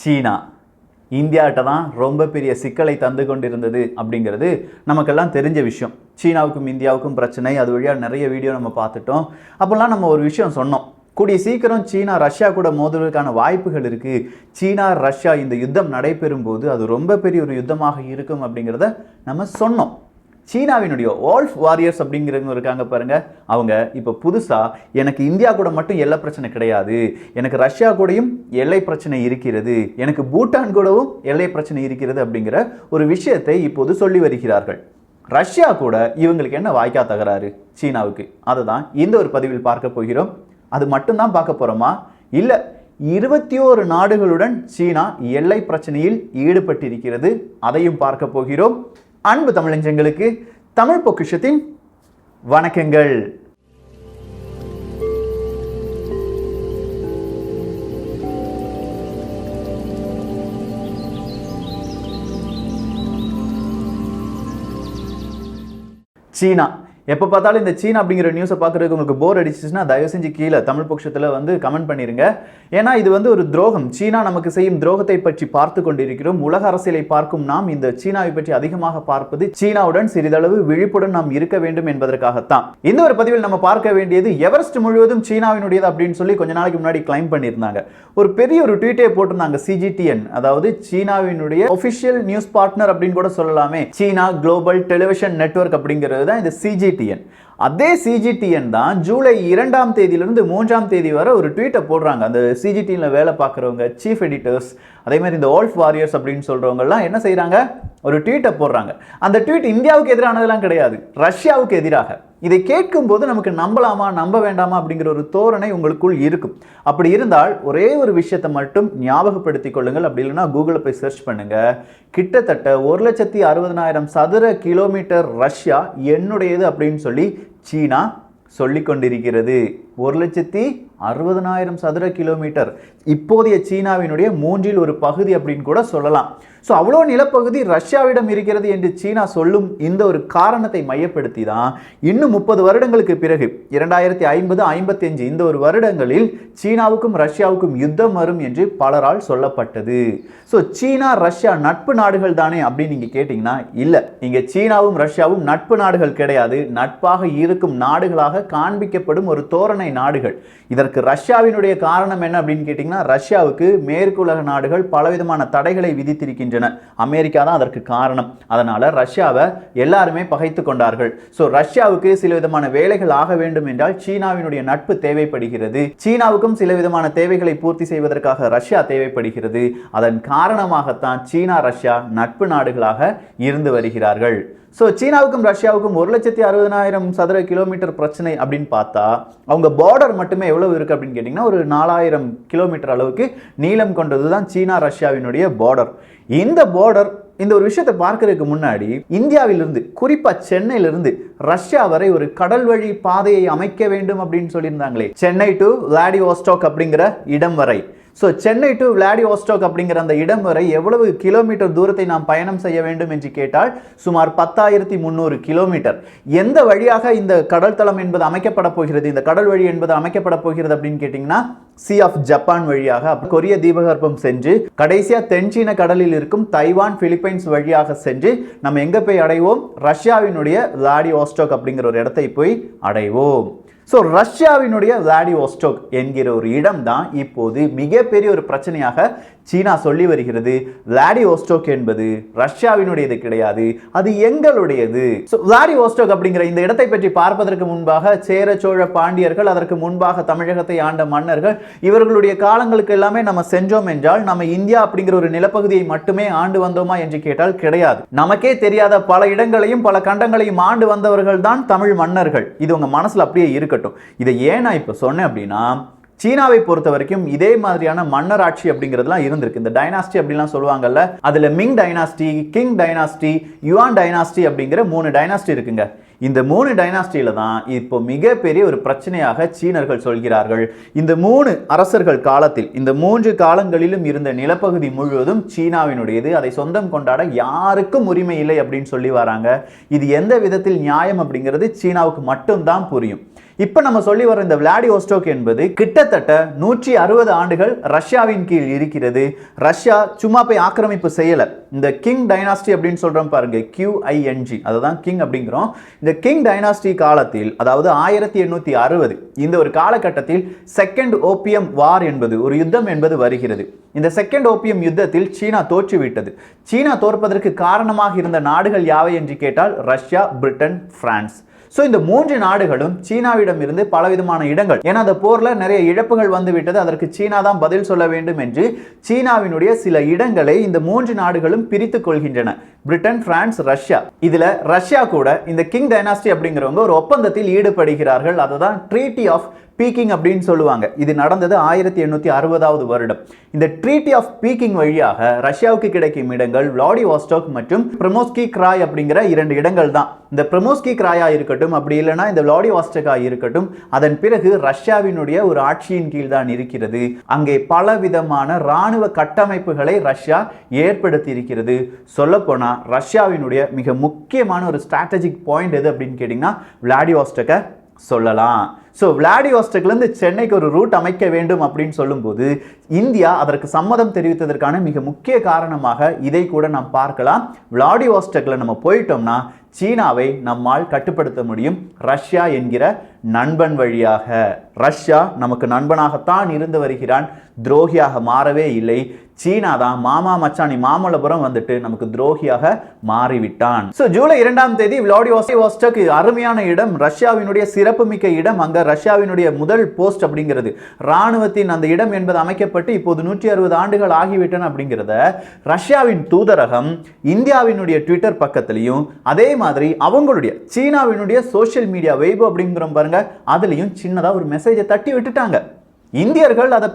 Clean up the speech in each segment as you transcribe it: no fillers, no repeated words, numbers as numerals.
சீனா இந்தியாட்ட தான் ரொம்ப பெரிய சிக்கலை தந்து கொண்டிருந்தது அப்படிங்கிறது நமக்கெல்லாம் தெரிஞ்ச விஷயம். சீனாவுக்கும் இந்தியாவுக்கும் பிரச்சனை, அது வழியாக நிறைய வீடியோ நம்ம பார்த்துட்டோம். அப்போல்லாம் நம்ம ஒரு விஷயம் சொன்னோம், கூடிய சீக்கிரம் சீனா ரஷ்யா கூட மோதுவதற்கான வாய்ப்புகள் இருக்குது. சீனா ரஷ்யா இந்த யுத்தம் நடைபெறும் போது அது ரொம்ப பெரிய ஒரு யுத்தமாக இருக்கும் அப்படிங்கிறத நம்ம சொன்னோம். சீனாவினுடைய வால்ஃப் வாரியர்ஸ் அப்படிங்கிறவங்க இருக்காங்க பாருங்க, அவங்க இப்போ புதுசாக எனக்கு இந்தியா கூட மட்டும் எல்லை பிரச்சனை கிடையாது, எனக்கு ரஷ்யா கூடயும் எல்லை பிரச்சனை இருக்கிறது, எனக்கு பூட்டான் கூடவும் எல்லை பிரச்சனை இருக்கிறது அப்படிங்கிற ஒரு விஷயத்தை இப்போது சொல்லி வருகிறார்கள். ரஷ்யா கூட இவங்களுக்கு என்ன வாய்க்கா தகராறு சீனாவுக்கு, அதை தான் இந்த ஒரு பதிவில் பார்க்க போகிறோம். அது மட்டும்தான் பார்க்க போகிறோமா? இல்லை, 21 நாடுகளுடன் சீனா எல்லை பிரச்சனையில் ஈடுபட்டிருக்கிறது, அதையும் பார்க்க போகிறோம். அன்பு தமிழஞ்சங்களுக்கு தமிழ் பொக்கிஷத்தின் வணக்கங்கள். சீனா எப்போ பார்த்தாலும் இந்த சீனா அப்படிங்கிற நியூஸை பார்க்குறதுக்கு உங்களுக்கு போர் அடிச்சிச்சுன்னா தயவு செஞ்சு கீழே தமிழ் பட்சத்தில் வந்து கமெண்ட் பண்ணிடுங்க. ஏன்னா இது வந்து ஒரு துரோகம். சீனா நமக்கு செய்யும் துரோகத்தை பற்றி பார்த்து கொண்டிருக்கிறோம். உலக அரசியலை பார்க்கும் நாம் இந்த சீனாவை பற்றி அதிகமாக பார்ப்பது சீனாவுடன் சிறிதளவு விழிப்புடன் நாம் இருக்க வேண்டும் என்பதற்காகத்தான். இந்த ஒரு பதிவில் நம்ம பார்க்க வேண்டியது, எவரெஸ்ட் முழுவதும் சீனாவினுடையது அப்படின்னு சொல்லி கொஞ்ச நாளைக்கு முன்னாடி கிளைம் பண்ணியிருந்தாங்க. ஒரு பெரிய ஒரு ட்வீட்டே போட்டிருந்தாங்க CGTN, அதாவது சீனாவினுடைய ஒபிஷியல் நியூஸ் பார்ட்னர் அப்படின்னு கூட சொல்லலாமே, சீனா குளோபல் டெலிவிஷன் நெட்வொர்க் அப்படிங்கிறது தான் இந்த CGTN. அதே CGTN தான் ஜூலை 2ஆம் தேதியிலிருந்து 3ஆம் தேதி வரை ஒரு ட்வீட்டை போடுறாங்க. அந்த CGTNல வேலை பார்க்குறவங்க, சீஃப் எடிட்டர்ஸ், அதே மாதிரி இந்த வால்ஃப் வாரியர்ஸ் அப்படின்னு சொல்றவங்கலாம் என்ன செய்யறாங்க, ஒரு ட்வீட்டை போடுறாங்க. அந்த ட்வீட் இந்தியாவுக்கு எதிரானதெல்லாம் கிடையாது, ரஷ்யாவுக்கு எதிராக. இதை கேட்கும் போது நமக்கு நம்பலாமா நம்ப வேண்டாமா அப்படிங்கிற ஒரு தோரணை உங்களுக்குள் இருக்கும். அப்படி இருந்தால் ஒரே ஒரு விஷயத்தை மட்டும் ஞாபகப்படுத்திக் கொள்ளுங்கள். அப்படி இல்லைன்னா கூகுளில் போய் சர்ச் பண்ணுங்க. கிட்டத்தட்ட 1,60,000 சதுர கிலோமீட்டர் ரஷ்யா என்னுடையது அப்படின்னு சொல்லி சீனா சொல்லிக் கொண்டிருக்கிறது. 1,60,000 சதுர கிலோமீட்டர் இப்போதைய சீனாவினுடைய 1/3 பகுதி அப்படின்னு கூட சொல்லலாம். ஸோ அவ்வளோ நிலப்பகுதி ரஷ்யாவிடம் இருக்கிறது என்று சீனா சொல்லும் இந்த ஒரு காரணத்தை மையப்படுத்தி தான் இன்னும் 30 வருடங்களுக்கு பிறகு 2050, 55 இந்த ஒரு வருடங்களில் சீனாவுக்கும் ரஷ்யாவுக்கும் யுத்தம் வரும் என்று பலரால் சொல்லப்பட்டது. ஸோ சீனா ரஷ்யா நட்பு நாடுகள் தானே அப்படின்னு நீங்க கேட்டீங்கன்னா இல்லை, இங்க சீனாவும் ரஷ்யாவும் நட்பு நாடுகள் கிடையாது, நட்பாக இருக்கும் நாடுகளாக காண்பிக்கப்படும் ஒரு தோரணை நாடுகள். இதற்கு ரஷ்யாவினுடைய காரணம் என்ன அப்படின்னு கேட்டீங்கன்னா, ரஷ்யாவுக்கு மேற்குலக நாடுகள் பலவிதமான தடைகளை விதித்திருக்கின்றன. அமெரிக்கா தான் அதற்கு காரணம். அதனால ரஷ்யாவை எல்லாருமே பகைத்து கொண்டார்கள். சோ ரஷ்யாவுக்கு சில விதமான வேலைகள் ஆக வேண்டும் என்றால் சீனாவினுடைய நட்பு தேவைப்படுகிறது. சீனாவுக்கும் சில விதமான தேவைகளை பூர்த்தி செய்வதற்காக ரஷ்யா தேவைப்படுகிறது. அதன் காரணமாகத்தான் சீனா ரஷ்யா நட்பு நாடுகளாக இருந்து வருகிறார்கள். ஸோ சீனாவுக்கும் ரஷ்யாவுக்கும் 1,60,000 சதுர கிலோமீட்டர் பிரச்சனை அப்படின்னு பார்த்தா, அவங்க பார்டர் மட்டுமே எவ்வளவு இருக்கு அப்படின்னு கேட்டிங்கன்னா, ஒரு 4,000 கிலோமீட்டர் அளவுக்கு நீளம் கொண்டது தான் சீனா ரஷ்யாவினுடைய பார்டர். இந்த பார்டர், இந்த ஒரு விஷயத்தை பார்க்கறதுக்கு முன்னாடி இந்தியாவிலிருந்து, குறிப்பா சென்னையிலிருந்து ரஷ்யா வரை ஒரு கடல் வழி பாதையை அமைக்க வேண்டும் அப்படின்னு சொல்லியிருந்தாங்களே, சென்னை டு விளாடிவோஸ்டாக் அப்படிங்கிற இடம் வரை. ஸோ சென்னை டு விளாடிவோஸ்டாக் அப்படிங்கிற அந்த இடம் வரை எவ்வளவு கிலோமீட்டர் தூரத்தை நாம் பயணம் செய்ய வேண்டும் என்று கேட்டால் சுமார் 10,300 கிலோமீட்டர். எந்த வழியாக இந்த கடல் தளம் என்பது அமைக்கப்பட போகிறது, இந்த கடல் வழி என்பது அமைக்கப்பட போகிறது அப்படின்னு கேட்டிங்கன்னா, சி ஆஃப் ஜப்பான் வழியாக கொரிய தீபகற்பம் சென்று கடைசியா தென்சீன கடலில் இருக்கும் தைவான், பிலிப்பைன்ஸ் வழியாக சென்று நம்ம எங்க போய் அடைவோம், ரஷ்யாவினுடைய விளாடிவோஸ்டாக் அப்படிங்கிற ஒரு இடத்தை போய் அடைவோம். ஸோ ரஷ்யாவினுடைய விளாடிவோஸ்டாக் என்கிற ஒரு இடம் தான் இப்போது மிகப்பெரிய ஒரு பிரச்சனையாக சீனா சொல்லி வருகிறது. விளாடிவோஸ்டாக் என்பது ரஷ்யாவினுடையது கிடையாது, அது எங்களுடையது. ஸோ விளாடிவோஸ்டாக் அப்படிங்கிற இந்த இடத்தை பற்றி பார்ப்பதற்கு முன்பாக சேர சோழ பாண்டியர்கள், அதற்கு முன்பாக தமிழகத்தை ஆண்ட மன்னர்கள், இவர்களுடைய காலங்களுக்கு எல்லாமே நம்ம சென்றோம் என்றால் நம்ம இந்தியா அப்படிங்கிற ஒரு நிலப்பகுதியை மட்டுமே ஆண்டு வந்தோமா என்று கேட்டால் கிடையாது. நமக்கே தெரியாத பல இடங்களையும் பல கண்டங்களையும் ஆண்டு வந்தவர்கள் தான் தமிழ் மன்னர்கள். இது உங்க மனசுல அப்படியே இருக்கட்டும். இதை ஏன் நான் இப்ப சொன்னேன் அப்படின்னா, சீனாவை பொறுத்த வரைக்கும் இதே மாதிரியான மன்னர் ஆட்சி அப்படிங்கிறதுலாம் இருந்திருக்கு. இந்த டைனாஸ்டி அப்படிலாம் சொல்லுவாங்கல்ல, அதுல Ming dynasty, Qing dynasty, Yuan dynasty அப்படிங்கிற 3 டைனாஸ்டி இருக்குங்க. இந்த 3 டைனாஸ்டியில தான் இப்போ மிகப்பெரிய ஒரு பிரச்சனையாக சீனர்கள் சொல்கிறார்கள். இந்த 3 அரசர்கள் காலத்தில், இந்த 3 காலங்களிலும் இருந்த நிலப்பகுதி முழுவதும் சீனாவினுடையது, அதை சொந்தம் கொண்டாட யாருக்கும் உரிமை இல்லை அப்படின்னு சொல்லி வராங்க. இது எந்த விதத்தில் நியாயம் அப்படிங்கிறது சீனாவுக்கு மட்டும்தான் புரியும். இப்போ நம்ம சொல்லி வர இந்த விளாடிவோஸ்டோக் என்பது கிட்டத்தட்ட 160 ஆண்டுகள் ரஷ்யாவின் கீழ் இருக்கிறது. ரஷ்யா சும்மா போய் ஆக்கிரமிப்பு செய்யல. இந்த கிங் டைனாஸ்டி அப்படின்னு சொல்றோம் பாருங்க, QING, அதுதான் கிங் அப்படிங்கிறோம். இந்த கிங் டைனாஸ்டி காலத்தில், அதாவது 1860 இந்த ஒரு காலகட்டத்தில் செகண்ட் ஓபியம் வார் என்பது ஒரு யுத்தம் என்பது வருகிறது. இந்த செகண்ட் ஓபியம் யுத்தத்தில் சீனா தோற்றுவிட்டது. சீனா தோற்பதற்கு காரணமாக இருந்த நாடுகள் யாவை என்று கேட்டால் ரஷ்யா, பிரிட்டன், பிரான்ஸ். ஸோ இந்த 3 நாடுகளும் சீனாவிடம் இருந்து பலவிதமான இடங்கள், ஏன்னா அந்த போர்ல நிறைய இழப்புகள் வந்து விட்டது, அதற்கு சீனா தான் பதில் சொல்ல வேண்டும் என்று சீனாவினுடைய சில இடங்களை இந்த 3 நாடுகளும் பிரித்துக் கொள்கின்றன. Britain, France, Russia. இதுல ரஷ்யா கூட இந்த கிங் டைனாஸ்டி அப்படிங்கிறவங்க ஒரு ஒப்பந்தத்தில் ஈடுபடுகிறார்கள். அதுதான் ட்ரீட்டி ஆஃப் பீக்கிங் அப்படின்னு சொல்லுவாங்க. இது நடந்தது 1860வது வருடம். இந்த ட்ரீட்டி ஆஃப் பீக்கிங் வழியாக ரஷ்யாவுக்கு கிடைக்கும் இடங்கள் விளாடிவோஸ்டோக் மற்றும் பிரமோஸ்கி கிராய் அப்படிங்கிற 2 இடங்கள் தான். இந்த பிரமோஸ்கி கிராயா இருக்கட்டும், அப்படி இல்லைன்னா இந்த விளாடிவோஸ்டோக்கா இருக்கட்டும், அதன் பிறகு ரஷ்யாவினுடைய ஒரு ஆட்சியின் கீழ் தான் இருக்கிறது. அங்கே பல விதமான இராணுவ கட்டமைப்புகளை ரஷ்யா ஏற்படுத்தி இருக்கிறது. சொல்ல போனா ரஷ்யாவினுடைய மிக முக்கியமான ஒரு ஸ்ட்ராட்டஜிக் பாயிண்ட் எது அப்படின்னு கேட்டீங்கன்னா விளாடிவோஸ்டோக்கை சொல்லலாம். ஸோ விளாடிவோஸ்டோக்லேருந்து சென்னைக்கு ஒரு ரூட் அமைக்க வேண்டும் அப்படின்னு சொல்லும்போது இந்தியா அதற்கு சம்மதம் தெரிவித்ததற்கான மிக முக்கிய காரணமாக இதை கூட நாம் பார்க்கலாம். விளாடிவோஸ்டோக்கில் நம்ம போயிட்டோம்னா சீனாவை நம்மால் கட்டுப்படுத்த முடியும் ரஷ்யா என்கிற நண்பன் வழியாக. ரஷ்யா நமக்கு நண்பனாகத்தான் இருந்து வருகிறான், துரோகியாக மாறவே இல்லை. சீனா தான் மாமா மச்சானி மாமல்லபுரம் வந்துட்டு நமக்கு துரோகியாக மாறிவிட்டான். ஸோ ஜூலை 2ஆம் தேதி விளாடிவோஸ்டோக் அருமையான இடம், ரஷ்யாவினுடைய சிறப்புமிக்க இடம். அங்க ரஷ்யாவினுடைய முதல் போஸ்ட் அப்படிங்கிறது, ராணுவத்தின் அந்த இடம் என்பது அமைக்கப்பட்டு இப்போது 160 ஆண்டுகள் ஆகிவிட்டன அப்படிங்கிறத ரஷ்யாவின் தூதரகம் இந்தியாவினுடைய ட்விட்டர் பக்கத்திலையும், அதே மாதிரி அவங்களுடைய சீனாவினுடைய சோசியல் மீடியா வெய்போ அப்படிங்கிற பாருங்க, அதுலயும் சின்னதா ஒரு மெசேஜை தட்டி விட்டுட்டாங்க. இந்தியர்கள் அதை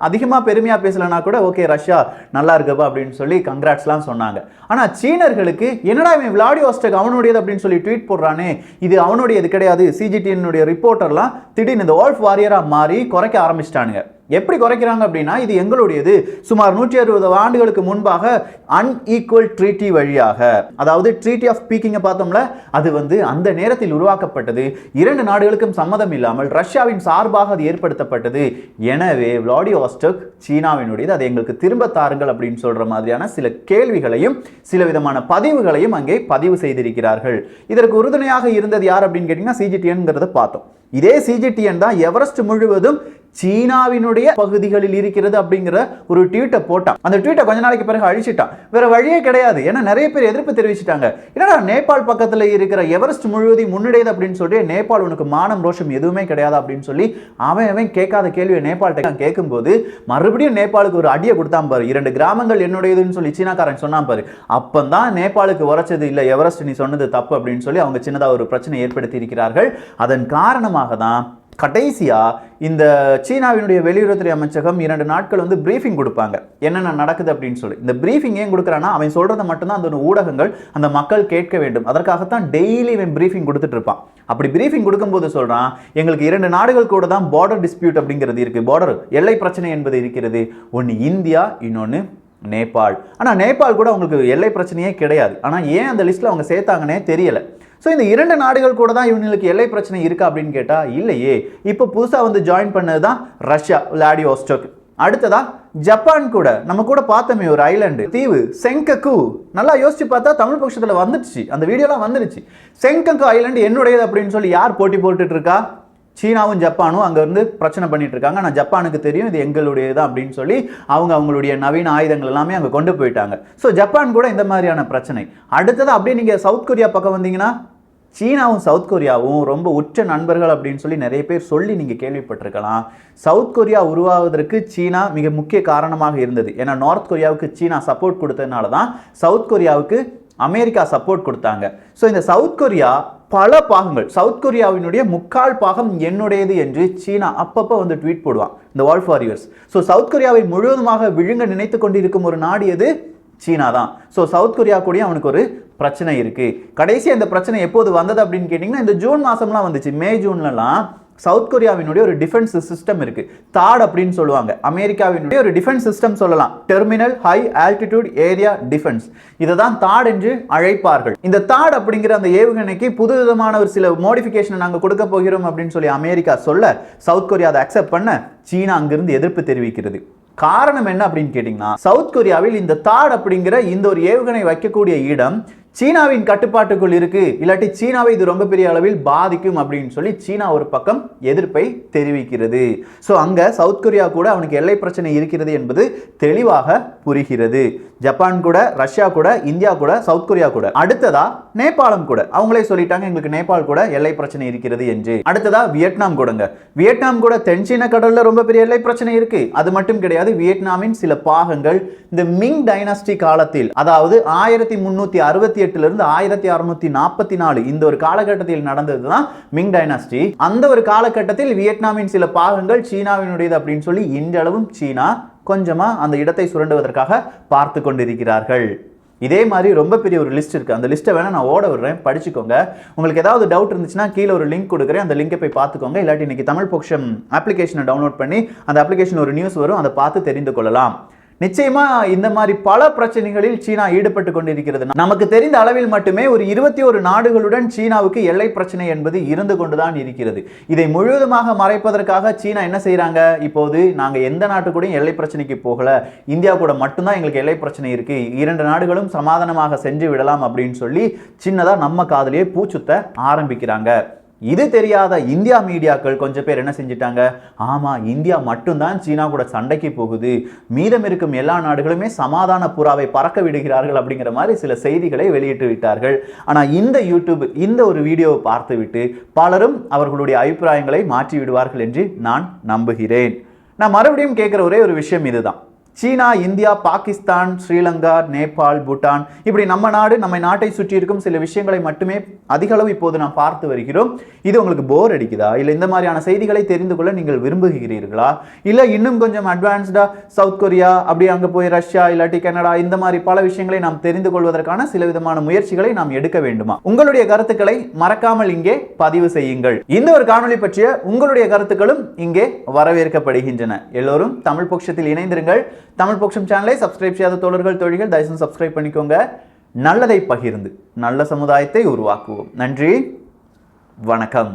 அதிகமா பெருமையா பேசலனா கூட ஓகே ரஷ்யா நல்லா இருக்குப்பா அப்படின்னு சொல்லி கங்க்ராட்ஸ்லாம் சொன்னாங்க. ஆனா சீனர்களுக்கு என்னடா இவன் விளாடிவோஸ்டோக் அவனுடையது அப்படின்னு சொல்லி ட்வீட் போடுறானே, இது அவனுடையது கிடையாது. CGTN ரிப்போர்ட்டர்லாம் திடீர்னு இந்த வால்ஃப் வாரியரா மாறி குறைக்க ஆரம்பிச்சிட்டானுங்க. எப்படி குறைக்கிறாங்க அப்படின்னா, இது எங்களுடையது. சுமார் 160 ஆண்டுகளுக்கு முன்பாக அன்ஈக்குவல் ட்ரீட்டி வழியாக, அதாவது ட்ரீட்டி ஆஃப் பீக்கிங்கை பார்த்தோம்ல, அது அந்த நேரத்தில் உருவாக்கப்பட்டது. 2 நாடுகளுக்கும் சம்மதம் இல்லாமல் ரஷ்யாவின் சார்பாக அது ஏற்படுத்தப்பட்டது. எனவே விளாடிவோஸ்டோக் சீனாவினுடையது, அதை எங்களுக்கு திரும்ப தாருங்கள் அப்படின்னு சொல்ற மாதிரியான சில கேள்விகளையும் சில விதமான பதிவுகளையும் அங்கே பதிவு செய்திருக்கிறார்கள். இதற்கு உறுதுணையாக இருந்தது யார் அப்படின்னு கேட்டீங்கன்னா CGTN பார்த்தோம். இதே CGTN தான் எவரெஸ்ட் முழுவதும் சீனாவினுடைய பகுதிகளில் இருக்கிறது அப்படிங்கிற ஒரு ட்வீட்டை போட்டான். அந்த ட்வீட்டை கொஞ்ச நாளைக்கு பிறகு அழிச்சிட்டான். வேற வழியே கிடையாது. ஏன்னா நிறைய பேர் எதிர்ப்பு தெரிவிச்சிட்டாங்க. என்னடா நேபாள் பக்கத்தில் இருக்கிற எவரெஸ்ட் முழுவதும் முன்னடையுது அப்படின்னு சொல்லி, நேபாள் உனக்கு மானம் ரோஷம் எதுவுமே கிடையாது அப்படின்னு சொல்லி அவன் கேட்காத கேள்வியை நேபாள்கிட்ட கேட்கும்போது மறுபடியும் நேபாளுக்கு ஒரு அடியை கொடுத்தான் பாரு. 2 கிராமங்கள் என்னுடையதுன்னு சொல்லி சீனாக்காரன் சொன்னான் பாரு. அப்பந்தான் நேபாளுக்கு உரைச்சது இல்லை, எவரெஸ்ட் நீ சொன்னது தப்பு அப்படின்னு சொல்லி அவங்க சின்னதாக ஒரு பிரச்சனை ஏற்படுத்தி இருக்கிறார்கள். அதன் காரணமாக தான் கடைசியா இந்த சீனாவினுடைய வெளியுறவுத்துறை அமைச்சகம் 2 நாட்கள் பிரீஃபிங் கொடுப்பாங்க, என்னென்ன நடக்குது அப்படின்னு சொல்லி. இந்த பிரீஃபிங் ஏன் கொடுக்குறான்னா, அவன் சொல்றதை மட்டும்தான் அந்த ஊடகங்கள் அந்த மக்கள் கேட்க வேண்டும். அதற்காகத்தான் டெய்லி இவன் பிரீஃபிங் கொடுத்துட்டு இருப்பான். அப்படி பிரீஃபிங் கொடுக்கும்போது சொல்றான், எங்களுக்கு 2 நாடுகள் கூட தான் பார்டர் டிஸ்பியூட் அப்படிங்கிறது இருக்கு, பார்டர் எல்லை பிரச்சனை என்பது இருக்கிறது. ஒன்று இந்தியா, இன்னொன்று நேபாள். ஆனால் நேபாள் கூட அவங்களுக்கு எல்லை பிரச்சனையே கிடையாது. ஆனால் ஏன் அந்த லிஸ்ட்டில் அவங்க சேர்த்தாங்கன்னே தெரியல. ஸோ இந்த 2 நாடுகள் கூட தான் இவங்களுக்கு எல்லை பிரச்சனை இருக்கா அப்படின்னு கேட்டால் இல்லையே. இப்போ புதுசாக ஜாயின் பண்ணது தான் ரஷ்யா, விளாடிவோஸ்டோக். அடுத்ததா ஜப்பான் கூட நம்ம கூட பார்த்தோமே ஒரு ஐலாண்டு தீவு செங்கக்கு. நல்லா யோசிச்சு பார்த்தா தமிழ் பட்சத்தில் வந்துடுச்சு, அந்த வீடியோலாம் வந்துடுச்சு. செங்கக்கு ஐலாண்டு என்னுடையது அப்படின்னு சொல்லி யார் போட்டி போட்டுட்டு இருக்கா? சீனாவும் ஜப்பானும் அங்கே பிரச்சனை பண்ணிட்டு இருக்காங்க. ஆனால் ஜப்பானுக்கு தெரியும் இது எங்களுடையது அப்படின்னு சொல்லி அவங்களுடைய நவீன ஆயுதங்கள் எல்லாமே அங்கே கொண்டு போயிட்டாங்க. ஸோ ஜப்பான் கூட இந்த மாதிரியான பிரச்சனை. அடுத்தது அப்படியே நீங்கள் சவுத் கொரியா பக்கம் வந்தீங்கன்னா, சீனாவும் சவுத் கொரியாவும் ரொம்ப உச்ச நண்பர்கள் அப்படின்னு சொல்லி நிறைய பேர் சொல்லி நீங்கள் கேள்விப்பட்டிருக்கலாம். சவுத் கொரியா உருவாவதற்கு சீனா மிக முக்கிய காரணமாக இருந்தது. ஏன்னா நார்த் கொரியாவுக்கு சீனா சப்போர்ட் கொடுத்ததுனால தான் சவுத் கொரியாவுக்கு அமெரிக்கா சப்போர்ட் கொடுத்தாங்க. ஸோ இந்த சவுத் கொரியா பல பாகங்கள், சவுத் கொரியாவினுடைய 3/4 பாகம் என்னுடையது என்று சீனா அப்பப்போ ட்வீட் போடுவான், இந்த வால்ஃப் வாரியர்ஸ். ஸோ சவுத் கொரியாவை முழுவதுமாக விழுங்க நினைத்து கொண்டிருக்கும் ஒரு நாடு எது? சீனா தான். ஸோ சவுத் கொரியா கூட அவனுக்கு ஒரு பிரச்சனை இருக்கு. கடைசியாக இந்த பிரச்சனை எப்போது வந்தது அப்படின்னு கேட்டிங்கன்னா, இந்த ஜூன் மாதம்லாம் வந்துச்சு. மே ஜூன்லலாம் சவுத் கொரியாவினுடைய ஒரு டிஃபென்ஸ் சிஸ்டம் இருக்கு. தாட் அப்படின்னு சொல்லுவாங்க. அமெரிக்காவினுடைய ஒரு டிஃபென்ஸ் சிஸ்டம் சொல்லலாம். Terminal high altitude area defence. இதை தான் தாட் என்று அழைப்பார்கள். இந்த தாட் அப்படிங்கிற அந்த ஏவுகணைக்கு புதுவிதமான ஒரு சில மோடிஃபிகேஷன் நாங்கள் கொடுக்க போகிறோம் அப்படின்னு சொல்லி அமெரிக்கா சொல்ல சவுத் கொரியா அதை அக்செப்ட் பண்ண சீனா அங்கிருந்து எதிர்ப்பு தெரிவிக்கிறது. காரணம் என்ன அப்படின்னு கேட்டீங்கன்னா, சவுத் கொரியாவில் இந்த தாட் அப்படிங்கிற இந்த ஒரு ஏவுகணை வைக்கக்கூடிய இடம் சீனாவின் கட்டுப்பாட்டுக்குள் இருக்கு, இல்லாட்டி சீனாவை இது ரொம்ப பெரிய அளவில் பாதிக்கும் அப்படின்னு சொல்லி சீனா ஒரு பக்கம் எதிர்ப்பை தெரிவிக்கிறது. ஸோ அங்க சவுத் கொரியா கூட அவனுக்கு எல்லை பிரச்சனை இருக்கிறது என்பது தெளிவாக புரிகிறது. ஜப்பான் கூட, ரஷ்யா கூட, இந்தியா கூட, சவுத் கொரியா கூட, அடுத்ததா நேபாளம் கூட அவங்களே சொல்லிட்டாங்க எங்களுக்கு நேபாள் கூட எல்லை பிரச்சனை இருக்கிறது என்று. அடுத்ததா வியட்நாம் கூடங்க. வியட்நாம் கூட தென்சீன கடல்ல ரொம்ப பெரிய எல்லை பிரச்சனை இருக்கு. அது மட்டும் கிடையாது, வியட்நாமின் சில பாகங்கள் இந்த மிங் டைனாஸ்டி காலத்தில், அதாவது 1368 இருந்து 1644 இந்த ஒரு காலகட்டத்தில் நடந்ததுதான் மிங் டைனாஸ்டி. அந்த ஒரு காலகட்டத்தில் வியட்நாமின் சில பாகங்கள் சீனாவினுடையது அப்படின்னு சொல்லி இன்றளவும் சீனா கொஞ்சமா அந்த இடத்தை சுரண்டுவதற்காக பார்த்து கொண்டிருக்கிறார்கள். இதே மாதிரி ரொம்ப பெரிய ஒரு லிஸ்ட் இருக்கு. அந்த லிஸ்ட்டை வேணா நான் ஓட விடுறேன், படிச்சுக்கோங்க. உங்களுக்கு ஏதாவது டவுட் இருந்துச்சுன்னா கீழே ஒரு லிங்க் கொடுக்குறேன், அந்த லிங்கை போய் பார்த்துக்கோங்க. இல்லாட்டி இன்னைக்கு தமிழ் பொக்கிஷம் அப்ளிகேஷனை டவுன்லோட் பண்ணி அந்த அப்ளிகேஷன் ஒரு நியூஸ் வரும், அதை பார்த்து தெரிந்து கொள்ளலாம். நிச்சயமா இந்த மாதிரி பல பிரச்சனைகளில் சீனா ஈடுபட்டு கொண்டிருக்கிறது. நமக்கு தெரிந்த அளவில் மட்டுமே ஒரு 21 நாடுகளுடன் சீனாவுக்கு எல்லை பிரச்சனை என்பது இருந்து கொண்டுதான் இருக்கிறது. இதை முழுவதுமாக மறைப்பதற்காக சீனா என்ன செய்யறாங்க, இப்போது நாங்க எந்த நாட்டு கூட எல்லை பிரச்சனைக்கு போகல, இந்தியா கூட மட்டும்தான் எங்களுக்கு எல்லை பிரச்சனை இருக்கு, 2 நாடுகளும் சமாதானமாக சென்று விடலாம் அப்படின்னு சொல்லி சின்னதா நம்ம காதலியே பூச்சுத்த ஆரம்பிக்கிறாங்க. இது தெரியாத இந்தியா மீடியாக்கள் கொஞ்சம் பேர் என்ன செஞ்சிட்டாங்க, ஆமா இந்தியா மட்டும்தான் சீனா கூட சண்டைக்கு போகுது, மீதம் இருக்கும் எல்லா நாடுகளுமே சமாதான புறாவை பறக்க விடுகிறார்கள் அப்படிங்கிற மாதிரி சில செய்திகளை வெளியிட்டு விட்டார்கள். ஆனா இந்த யூடியூப் இந்த ஒரு வீடியோவை பார்த்துவிட்டு பலரும் அவர்களுடைய அபிப்பிராயங்களை மாற்றி விடுவார்கள் என்று நான் நம்புகிறேன். நான் மறுபடியும் கேட்கிற ஒரே ஒரு விஷயம் இதுதான். சீனா, இந்தியா, பாகிஸ்தான், ஸ்ரீலங்கா, நேபாள், பூட்டான், இப்படி நம்ம நாடு, நம்ம நாட்டை சுற்றி இருக்கும் சில விஷயங்களை மட்டுமே அதிக அளவு இப்போது நாம் பார்த்து வருகிறோம். இது உங்களுக்கு போர் அடிக்குதா, இல்லை இந்த மாதிரியான செய்திகளை தெரிந்து கொள்ள நீங்கள் விரும்புகிறீர்களா, இல்லை இன்னும் கொஞ்சம் அட்வான்ஸ்டா சவுத் கொரியா, அப்படி அங்கே போய் ரஷ்யா இல்லாட்டி கனடா, இந்த மாதிரி பல விஷயங்களை நாம் தெரிந்து கொள்வதற்கான சில விதமான முயற்சிகளை நாம் எடுக்க வேண்டுமா? உங்களுடைய கருத்துக்களை மறக்காமல் இங்கே பதிவு செய்யுங்கள். இந்த ஒரு காணொலி பற்றிய உங்களுடைய கருத்துக்களும் இங்கே வரவேற்கப்படுகின்றன. எல்லோரும் தமிழ் பொக்கிஷத்தில் இணைந்திருங்கள். தமிழ் பொக்கிஷம் சேனலை சப்ஸ்கிரைப் செய்யாத தோழர்கள் தோழிகள் தயவுசெய்து சப்ஸ்கிரைப் பண்ணிக்கோங்க. நல்லதை பகிர்ந்து நல்ல சமுதாயத்தை உருவாக்குவோம். நன்றி, வணக்கம்.